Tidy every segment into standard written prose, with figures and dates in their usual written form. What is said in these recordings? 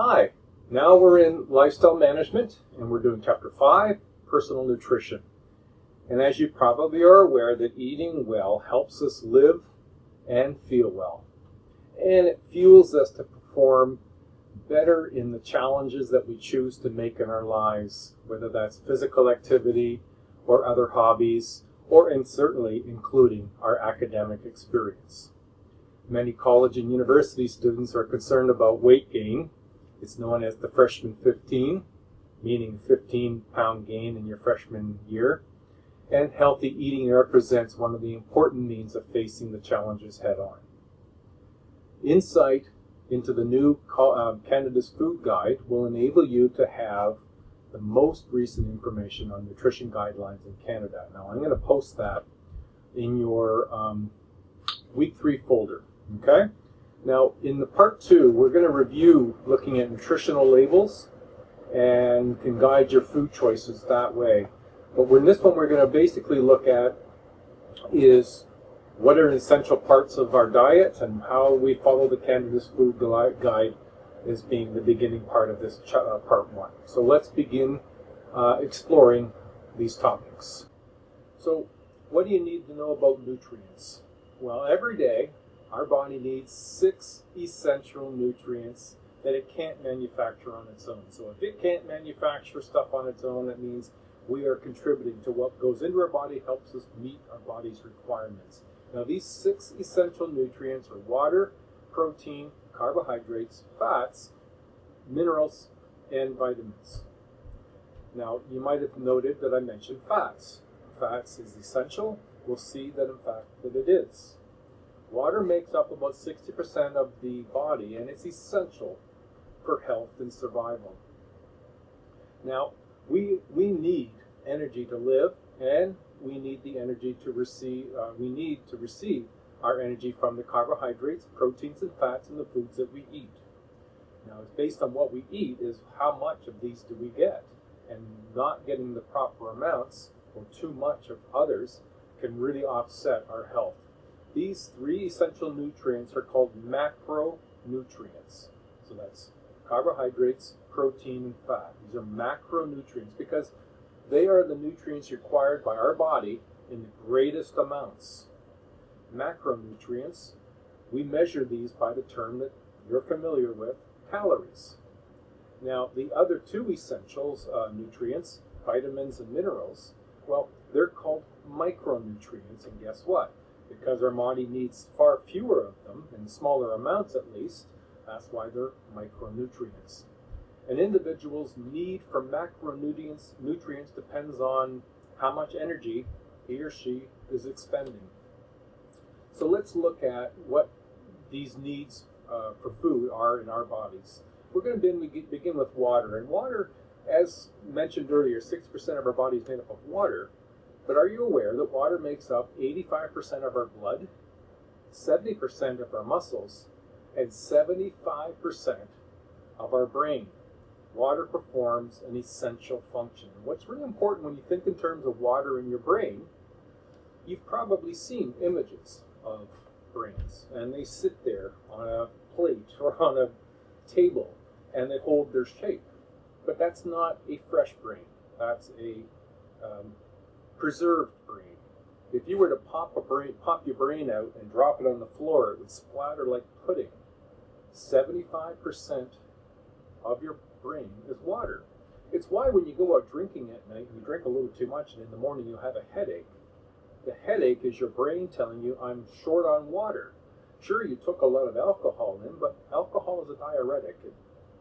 Hi, now we're in lifestyle management and we're doing chapter 5, personal nutrition. And as you probably are aware, that eating well helps us live and feel well. And it fuels us to perform better in the challenges that we choose to make in our lives, whether that's physical activity or other hobbies, and certainly including our academic experience. Many college and university students are concerned about weight gain. It's known as the freshman 15, meaning 15-pound gain in your freshman year. And healthy eating represents one of the important means of facing the challenges head-on. Insight into the new Canada's Food Guide will enable you to have the most recent information on nutrition guidelines in Canada. Now, I'm going to post that in your week 3 folder. Okay? Now, in the part 2, we're going to review looking at nutritional labels and can guide your food choices that way. But in this one, we're going to basically look at is what are essential parts of our diet and how we follow the Canada's Food Guide as being the beginning part of this part 1. So let's begin exploring these topics. So what do you need to know about nutrients? Well, every day our body needs 6 essential nutrients that it can't manufacture on its own. So if it can't manufacture stuff on its own, that means we are contributing to what goes into our body, helps us meet our body's requirements. Now, these 6 essential nutrients are water, protein, carbohydrates, fats, minerals, and vitamins. Now, you might have noted that I mentioned fats. Fats is essential. We'll see that, in fact, that it is. Water makes up about 60% of the body, and it's essential for health and survival. Now, we need energy to live, and we need the energy to receive. We need to receive our energy from the carbohydrates, proteins, and fats in the foods that we eat. Now, it's based on what we eat is how much of these do we get, and not getting the proper amounts or too much of others can really offset our health. These 3 essential nutrients are called macronutrients. So that's carbohydrates, protein, and fat. These are macronutrients because they are the nutrients required by our body in the greatest amounts. Macronutrients, we measure these by the term that you're familiar with, calories. Now, the other 2 essentials, nutrients, vitamins and minerals, well, they're called micronutrients, and guess what? Because our body needs far fewer of them, in smaller amounts at least, that's why they're micronutrients. An individual's need for macronutrients depends on how much energy he or she is expending. So let's look at what these needs for food are in our bodies. We're going to begin with water. And water, as mentioned earlier, 60% of our body is made up of water. But are you aware that water makes up 85% of our blood, 70% of our muscles, and 75% of our brain? Water performs an essential function. And what's really important when you think in terms of water in your brain, you've probably seen images of brains, and they sit there on a plate or on a table, and they hold their shape. But that's not a fresh brain. That's a preserved brain. If you were to pop your brain out and drop it on the floor, it would splatter like pudding. 75% of your brain is water. It's why when you go out drinking at night, you drink a little too much, and in the morning you have a headache. The headache is your brain telling you, I'm short on water. Sure, you took a lot of alcohol in, but alcohol is a diuretic. It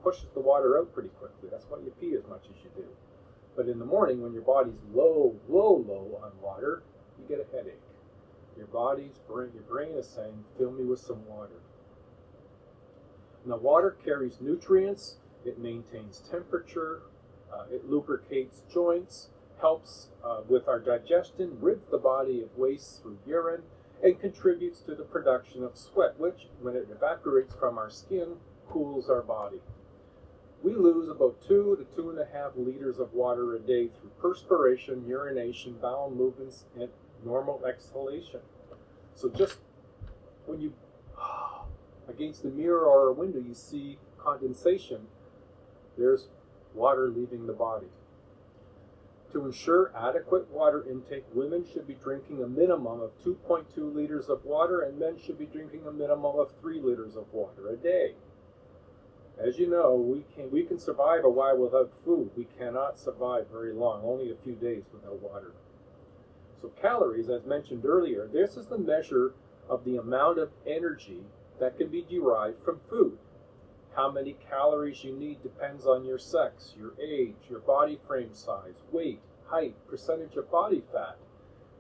pushes the water out pretty quickly. That's why you pee as much as you do. But in the morning, when your body's low on water, you get a headache. Your brain is saying, fill me with some water. Now, water carries nutrients, it maintains temperature, it lubricates joints, helps with our digestion, rids the body of waste through urine, and contributes to the production of sweat, which, when it evaporates from our skin, cools our body. We lose about 2 to 2.5 liters of water a day through perspiration, urination, bowel movements, and normal exhalation. So just when you, against the mirror or a window, you see condensation, there's water leaving the body. To ensure adequate water intake, women should be drinking a minimum of 2.2 liters of water, and men should be drinking a minimum of 3 liters of water a day. As you know, we can survive a while without food. We cannot survive very long, only a few days without water. So calories, as mentioned earlier, this is the measure of the amount of energy that can be derived from food. How many calories you need depends on your sex, your age, your body frame size, weight, height, percentage of body fat,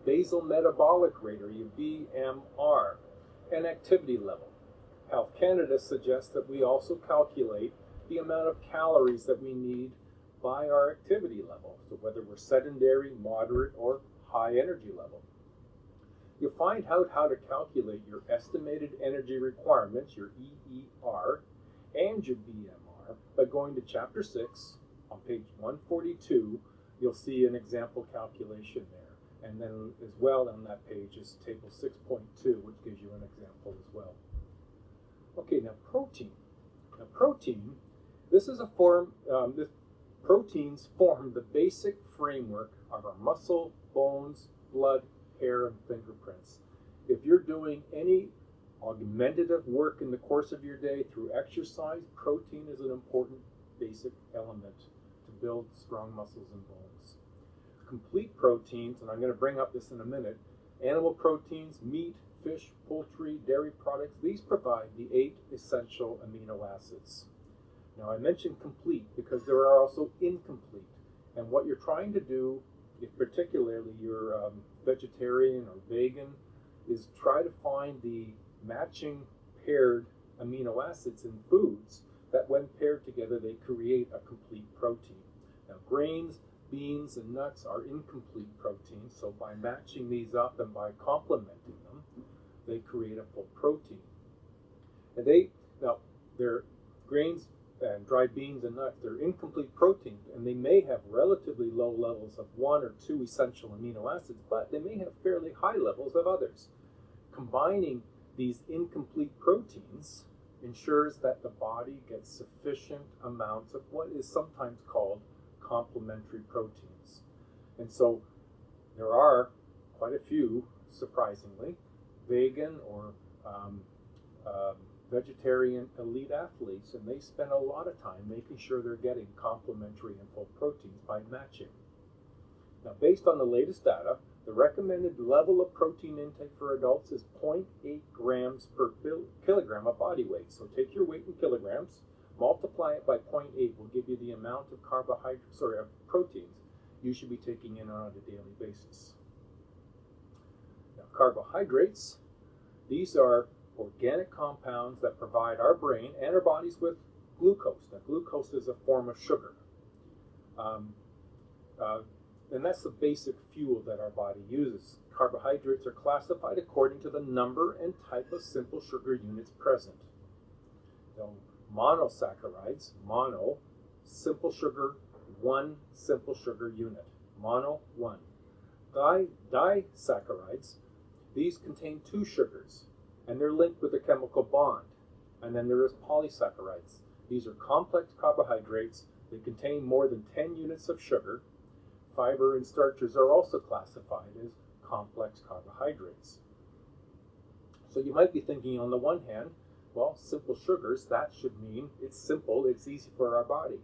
basal metabolic rate, or your BMR, and activity level. Health Canada suggests that we also calculate the amount of calories that we need by our activity level, so whether we're sedentary, moderate, or high energy level. You'll find out how to calculate your estimated energy requirements, your EER, and your BMR by going to Chapter 6 on page 142. You'll see an example calculation there. And then as well on that page is Table 6.2, which gives you an example as well. Okay, now protein. Now protein, this is a form, proteins form the basic framework of our muscle, bones, blood, hair, and fingerprints. If you're doing any augmentative work in the course of your day through exercise, protein is an important basic element to build strong muscles and bones. Complete proteins, and I'm going to bring up this in a minute, animal proteins, meat, fish, poultry, dairy products, these provide the 8 essential amino acids. Now I mentioned complete because there are also incomplete, and what you're trying to do, if particularly you're vegetarian or vegan, is try to find the matching paired amino acids in foods that when paired together they create a complete protein. Now grains, beans, and nuts are incomplete proteins, so by matching these up and by complementing them, they create a full protein. And they're grains and dried beans and nuts, they're incomplete proteins, and they may have relatively low levels of 1 or 2 essential amino acids, but they may have fairly high levels of others. Combining these incomplete proteins ensures that the body gets sufficient amounts of what is sometimes called complementary proteins. And so there are quite a few, surprisingly, vegan or vegetarian elite athletes, and they spend a lot of time making sure they're getting complementary and full proteins by matching. Now, based on the latest data, the recommended level of protein intake for adults is 0.8 grams per kilogram of body weight. So take your weight in kilograms, multiply it by 0.8 will give you the amount of of proteins you should be taking in on a daily basis. Now, carbohydrates, these are organic compounds that provide our brain and our bodies with glucose. Now, glucose is a form of sugar. And that's the basic fuel that our body uses. Carbohydrates are classified according to the number and type of simple sugar units present. So, monosaccharides, mono, simple sugar, 1 simple sugar unit. Mono, 1. Disaccharides, these contain 2 sugars, and they're linked with a chemical bond. And then there is polysaccharides. These are complex carbohydrates. They contain more than 10 units of sugar. Fiber and starches are also classified as complex carbohydrates. So you might be thinking, on the one hand, well, simple sugars, that should mean it's simple, it's easy for our body.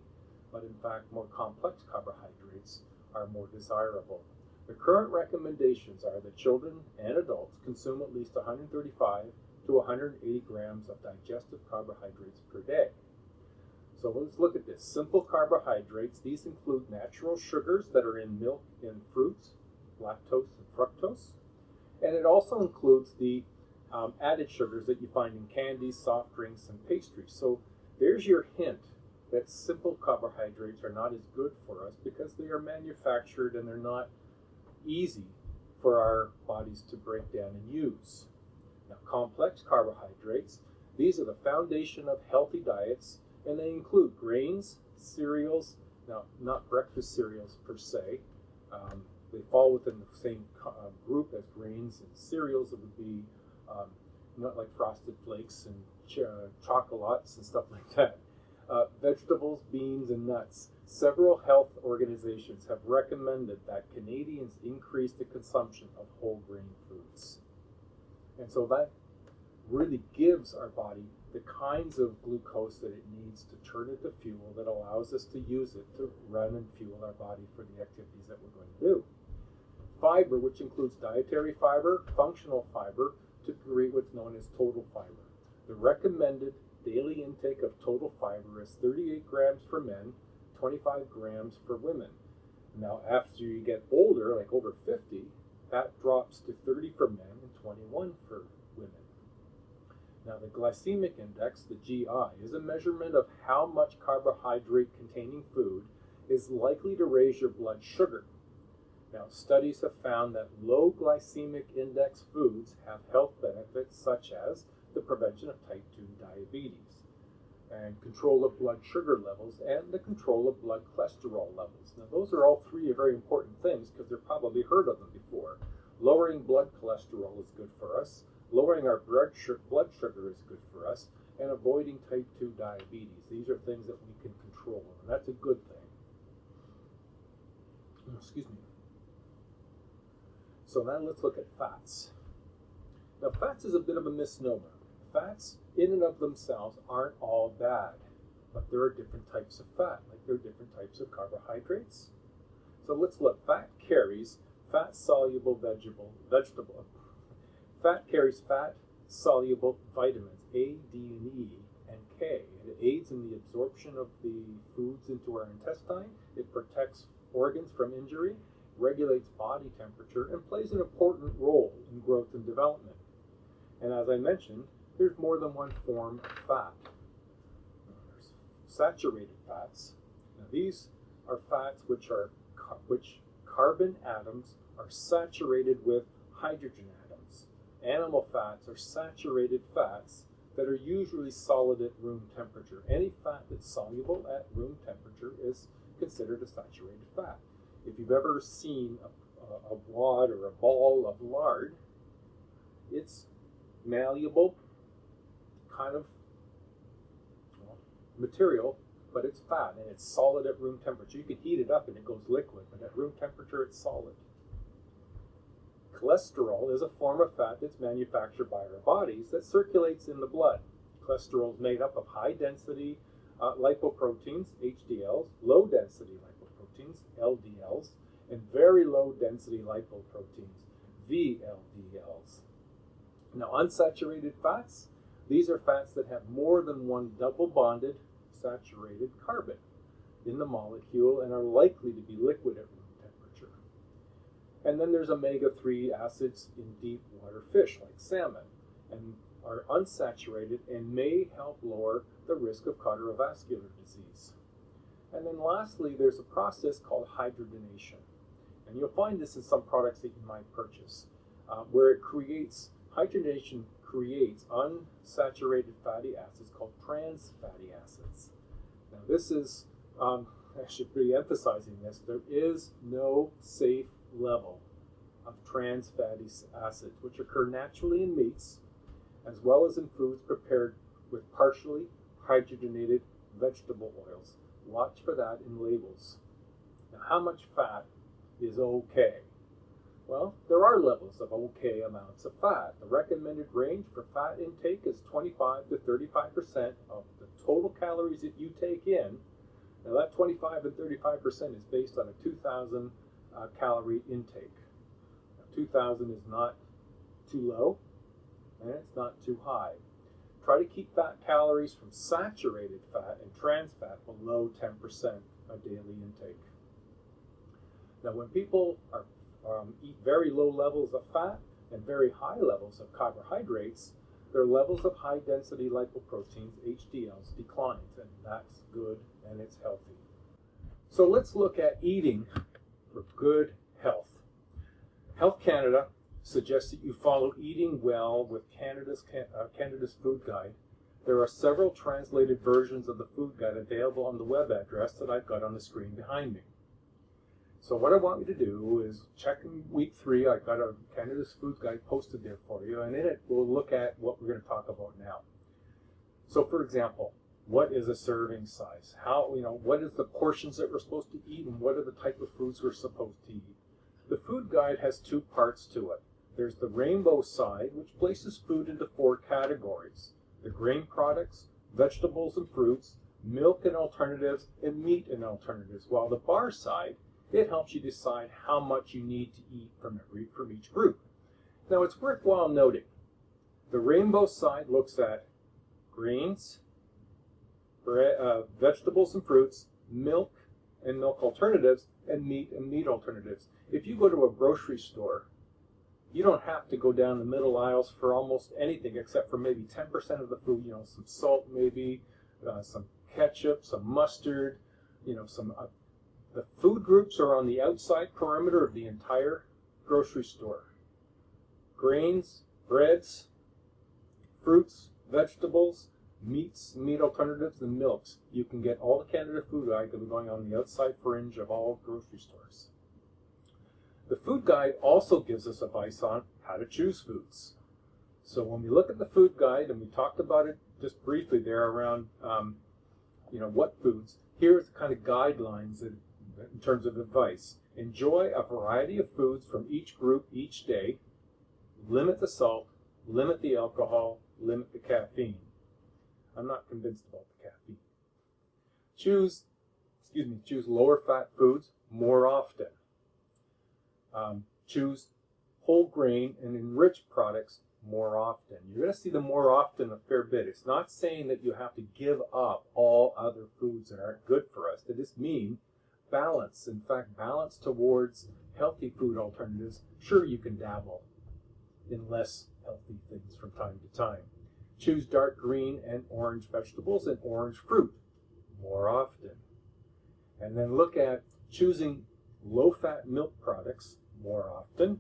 But in fact, more complex carbohydrates are more desirable. The current recommendations are that children and adults consume at least 135 to 180 grams of digestive carbohydrates per day. So let's look at this. Simple carbohydrates, these include natural sugars that are in milk and fruits, lactose and fructose. And it also includes the added sugars that you find in candies, soft drinks, and pastries. So there's your hint that simple carbohydrates are not as good for us because they are manufactured and they're not easy for our bodies to break down and use. Now, complex carbohydrates, these are the foundation of healthy diets, and they include grains, cereals, now not breakfast cereals per se, they fall within the same group as grains and cereals. It would be not like Frosted Flakes and chocolates and stuff like that. Vegetables, beans, and nuts. Several health organizations have recommended that Canadians increase the consumption of whole grain foods. And so that really gives our body the kinds of glucose that it needs to turn into fuel that allows us to use it to run and fuel our body for the activities that we're going to do. Fiber, which includes dietary fiber, functional fiber, to create what's known as total fiber. The recommended daily intake of total fiber is 38 grams for men, 25 grams for women. Now, after you get older, like over 50, that drops to 30 for men and 21 for women. Now, the glycemic index, the GI, is a measurement of how much carbohydrate-containing food is likely to raise your blood sugar. Now, studies have found that low glycemic index foods have health benefits such as the prevention of type 2 diabetes and control of blood sugar levels and the control of blood cholesterol levels. Now, those are all three very important things because you've probably heard of them before. Lowering blood cholesterol is good for us. Lowering our blood sugar is good for us, and avoiding type 2 diabetes. These are things that we can control, and that's a good thing. Excuse me. So now let's look at fats. Now, fats is a bit of a misnomer. Fats in and of themselves aren't all bad, but there are different types of fat, like there are different types of carbohydrates. So let's look. Fat carries fat-soluble Fat carries fat-soluble vitamins A, D, and E, and K. It aids in the absorption of the foods into our intestine. It protects organs from injury, regulates body temperature, and plays an important role in growth and development. And as I mentioned, there's more than one form of fat. There's saturated fats. Now, these are fats which carbon atoms are saturated with hydrogen atoms. Animal fats are saturated fats that are usually solid at room temperature. Any fat that's soluble at room temperature is considered a saturated fat. If you've ever seen a wad or a ball of lard, it's malleable kind of material, but it's fat and it's solid at room temperature. You can heat it up and it goes liquid, but at room temperature it's solid. Cholesterol is a form of fat that's manufactured by our bodies that circulates in the blood. Cholesterol is made up of high-density lipoproteins, HDLs, low-density lipoproteins, LDLs, and very low-density lipoproteins, VLDLs. Now, unsaturated fats, these are fats that have more than one double-bonded saturated carbon in the molecule and are likely to be liquid at room temperature. And then there's omega-3 acids in deep water fish like salmon, and are unsaturated and may help lower the risk of cardiovascular disease. And then lastly, there's a process called hydrogenation. And you'll find this in some products that you might purchase, where hydrogenation creates unsaturated fatty acids called trans fatty acids. Now this is, I should be emphasizing this, there is no safe level of trans fatty acids, which occur naturally in meats, as well as in foods prepared with partially hydrogenated vegetable oils. Watch for that in labels. Now, how much fat is okay? Well, there are levels of okay amounts of fat. The recommended range for fat intake is 25 to 35% of the total calories that you take in. Now, that 25 and 35% is based on a 2,000 calorie intake. Now, 2,000 is not too low, and it's not too high. Try to keep fat calories from saturated fat and trans fat below 10% of daily intake. Now, when people eat very low levels of fat and very high levels of carbohydrates, their levels of high-density lipoproteins, HDLs, declines, and that's good and it's healthy. So let's look at eating for good health. Health Canada suggests that you follow Eating Well with Canada's Food Guide. There are several translated versions of the food guide available on the web address that I've got on the screen behind me. So what I want you to do is check in week 3. I've got a Canada's Food Guide posted there for you, and in it we'll look at what we're going to talk about now. So for example, what is a serving size? How, what is the portions that we're supposed to eat, and what are the type of foods we're supposed to eat? The food guide has two parts to it. There's the rainbow side, which places food into 4 categories: the grain products, vegetables and fruits, milk and alternatives, and meat and alternatives. While the bar side, it helps you decide how much you need to eat from each group. Now, it's worthwhile noting, the rainbow side looks at grains, vegetables and fruits, milk and milk alternatives, and meat alternatives. If you go to a grocery store, you don't have to go down the middle aisles for almost anything except for maybe 10% of the food, some salt maybe, some ketchup, some mustard, the food groups are on the outside perimeter of the entire grocery store. Grains, breads, fruits, vegetables, meats, meat alternatives, and milks. You can get all the Canada Food Guide going on the outside fringe of all grocery stores. The food guide also gives us advice on how to choose foods. So when we look at the food guide, and we talked about it just briefly there around, what foods, here's the kind of guidelines that, in terms of advice. Enjoy a variety of foods from each group each day. Limit the salt, limit the alcohol, limit the caffeine. I'm not convinced about the caffeine. Choose lower fat foods more often. Choose whole grain and enriched products more often. You're going to see the more often a fair bit. It's not saying that you have to give up all other foods that aren't good for us. They just mean balance. In fact, balance towards healthy food alternatives. Sure, you can dabble in less healthy things from time to time. Choose dark green and orange vegetables and orange fruit more often. And then look at choosing low-fat milk products more often.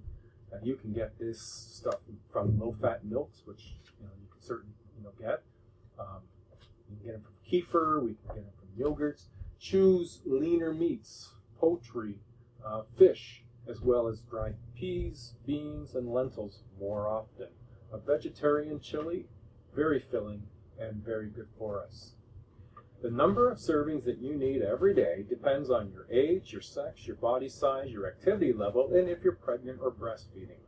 And you can get this stuff from low-fat milks, which you can certainly get. You can get them from kefir. We can get them from yogurts. Choose leaner meats, poultry, fish, as well as dried peas, beans, and lentils more often. A vegetarian chili, very filling and very good for us. The number of servings that you need every day depends on your age, your sex, your body size, your activity level, and if you're pregnant or breastfeeding.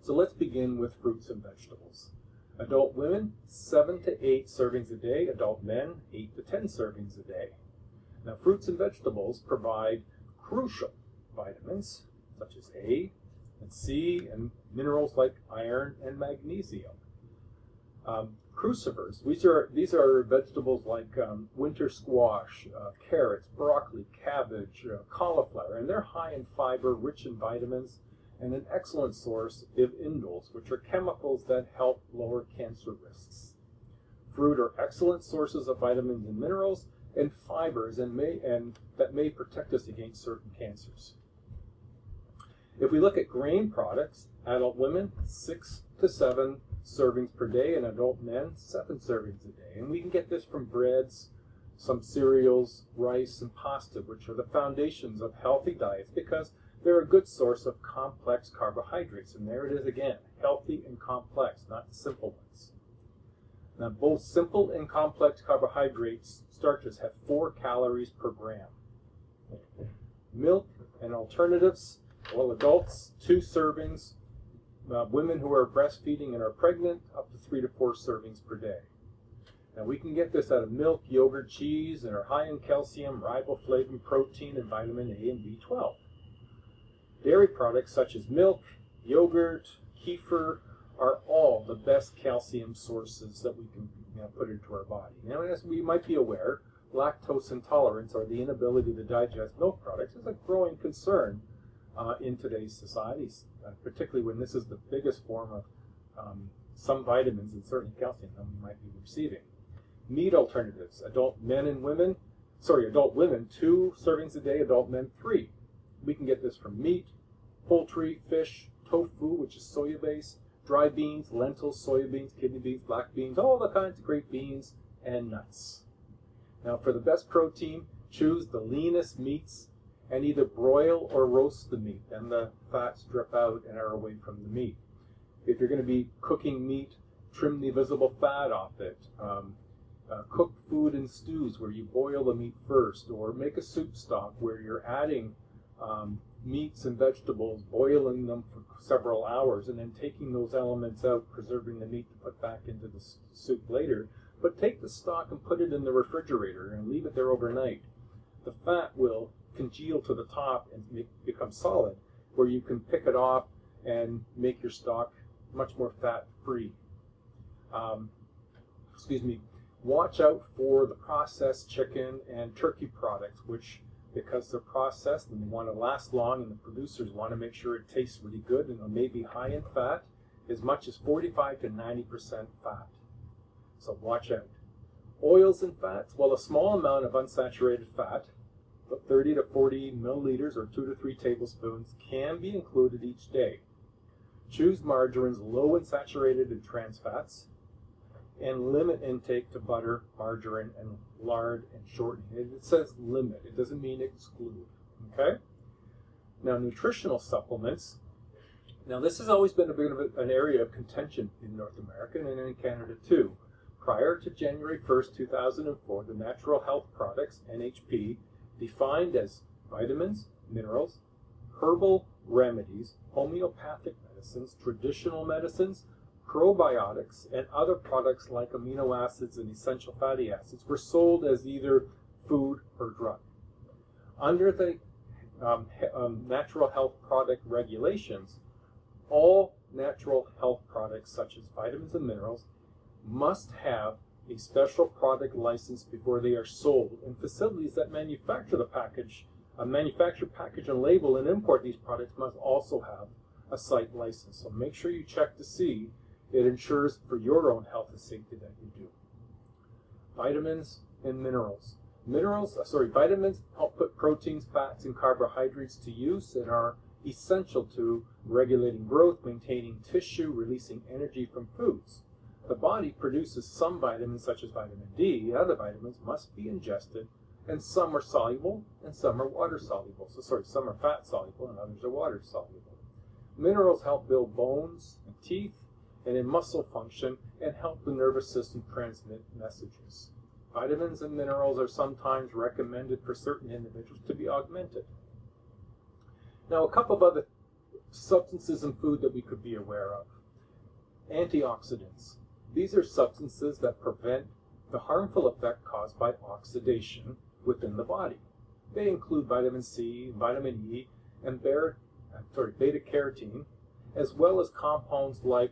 So let's begin with fruits and vegetables. Adult women, 7 to 8 servings a day. Adult men, 8 to 10 servings a day. Now, fruits and vegetables provide crucial vitamins such as A and C and minerals like iron and magnesium. Crucifers, these are vegetables like winter squash, carrots, broccoli, cabbage, cauliflower, and they're high in fiber, rich in vitamins, and an excellent source of indoles, which are chemicals that help lower cancer risks. Fruit are excellent sources of vitamins and minerals and fibers and that may protect us against certain cancers. If we look at grain products, adult women, 6 to 7 servings per day, and adult men, 7 servings a day. And we can get this from breads, some cereals, rice, and pasta, which are the foundations of healthy diets because they're a good source of complex carbohydrates. And there it is again, healthy and complex, not the simple ones. Now, both simple and complex carbohydrates, starches, have 4 calories per gram. Milk and alternatives, well, adults, 2 servings. Women who are breastfeeding and are pregnant, up to 3 to 4 servings per day. Now, we can get this out of milk, yogurt, cheese, and are high in calcium, riboflavin, protein, and vitamin A and B12. Dairy products such as milk, yogurt, kefir are all the best calcium sources that we can put into our body. Now, as we might be aware, lactose intolerance, or the inability to digest milk products, is a growing concern in today's societies, particularly when this is the biggest form of some vitamins and certainly calcium that we might be receiving. Meat alternatives, adult women, 2 servings a day, adult men 3. We can get this from meat, poultry, fish, tofu, which is soya-based, dry beans, lentils, soybeans, kidney beans, black beans, all the kinds of great beans, and nuts. Now, for the best protein, choose the leanest meats and either broil or roast the meat, and the fats drip out and are away from the meat. If you're going to be cooking meat, trim the visible fat off it. cook food in stews where you boil the meat first, or make a soup stock where you're adding meats and vegetables, boiling them for several hours, and then taking those elements out, preserving the meat to put back into the soup later. But take the stock and put it in the refrigerator and leave it there overnight. The fat will congeal to the top and become solid, where you can pick it off and make your stock much more fat-free. Watch out for the processed chicken and turkey products, which, because they're processed and they want to last long and the producers want to make sure it tastes really good and it may be high in fat, as much as 45 to 90% fat. So watch out. Oils and fats, well, a small amount of unsaturated fat, 30 to 40 milliliters or 2 to 3 tablespoons, can be included each day. Choose margarines low in saturated and trans fats, and limit intake to butter, margarine, and lard and shortening. It says limit. It doesn't mean exclude. Okay? Now, nutritional supplements. Now, this has always been a bit of an area of contention in North America and in Canada too. Prior to January 1st, 2004, the Natural Health Products, NHP, defined as vitamins, minerals, herbal remedies, homeopathic medicines, traditional medicines, probiotics, and other products like amino acids and essential fatty acids were sold as either food or drug. Under the natural health product regulations, all natural health products such as vitamins and minerals must have a special product license before they are sold, and facilities that manufacture the package, package, and label and import these products must also have a site license. So make sure you check to see it ensures for your own health and safety that you do. Vitamins and minerals. Vitamins help put proteins, fats, and carbohydrates to use and are essential to regulating growth, maintaining tissue, releasing energy from foods. The body produces some vitamins, such as vitamin D. Other vitamins must be ingested, and some are soluble and some are water soluble. Some are fat soluble and others are water soluble. Minerals help build bones and teeth and in muscle function and help the nervous system transmit messages. Vitamins and minerals are sometimes recommended for certain individuals to be augmented. Now, a couple of other substances in food that we could be aware of. Antioxidants. These are substances that prevent the harmful effect caused by oxidation within the body. They include vitamin C, vitamin E, and beta-carotene, as well as compounds like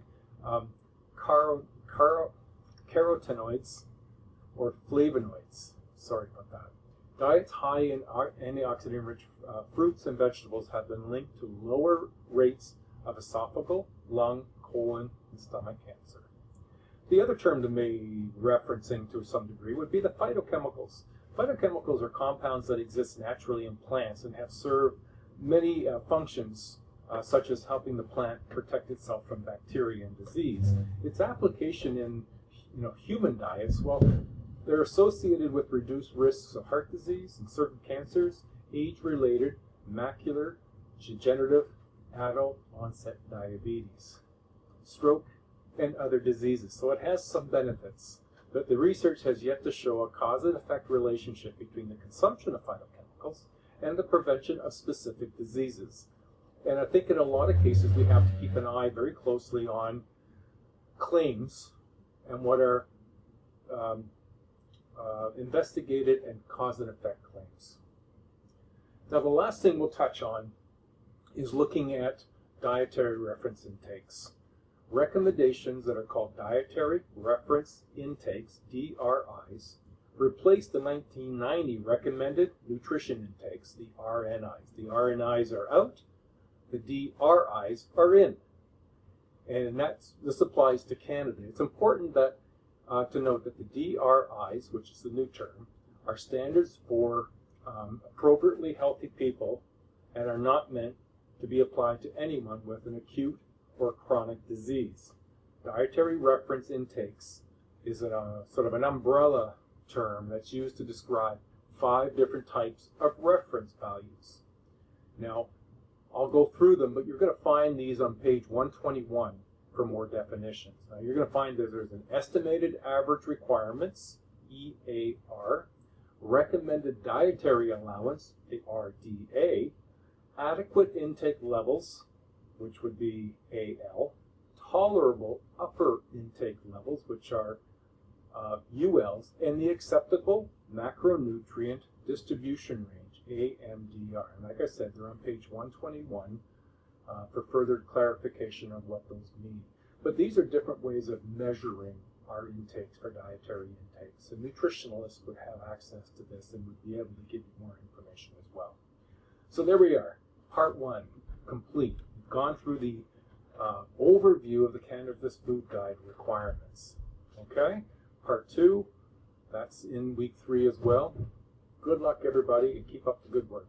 carotenoids or flavonoids. Sorry about that. Diets high in antioxidant-rich fruits and vegetables have been linked to lower rates of esophageal, lung, colon, and stomach cancer. The other term that may be referencing to some degree would be the phytochemicals. Phytochemicals are compounds that exist naturally in plants and have served many functions, such as helping the plant protect itself from bacteria and disease. Its application in human diets, well, they're associated with reduced risks of heart disease and certain cancers, age-related, macular, degenerative, adult onset diabetes, stroke, and other diseases. So it has some benefits, but the research has yet to show a cause and effect relationship between the consumption of phytochemicals and the prevention of specific diseases. And I think in a lot of cases we have to keep an eye very closely on claims and what are investigated and cause and effect claims. Now, the last thing we'll touch on is looking at dietary reference intakes. Recommendations that are called dietary reference intakes, DRIs, replaced the 1990 recommended nutrition intakes, the RNIs. The RNIs are out, the DRIs are in. And this applies to Canada. It's important that to note that the DRIs, which is the new term, are standards for appropriately healthy people and are not meant to be applied to anyone with an acute or chronic disease. Dietary reference intakes is a sort of an umbrella term that's used to describe 5 different types of reference values. Now, I'll go through them, but you're going to find these on page 121 for more definitions. Now, you're going to find that there's an estimated average requirements, EAR, recommended dietary allowance, ARDA, adequate intake levels, which would be AL, tolerable upper intake levels, which are ULs, and the acceptable macronutrient distribution range, AMDR. And like I said, they're on page 121 for further clarification of what those mean. But these are different ways of measuring our intakes for dietary intakes. And nutritionalists would have access to this and would be able to give you more information as well. So there we are, part 1, complete. We've gone through the overview of the Cannabis Food Guide requirements. Okay? Part 2, that's in week 3 as well. Good luck, everybody, and keep up the good work.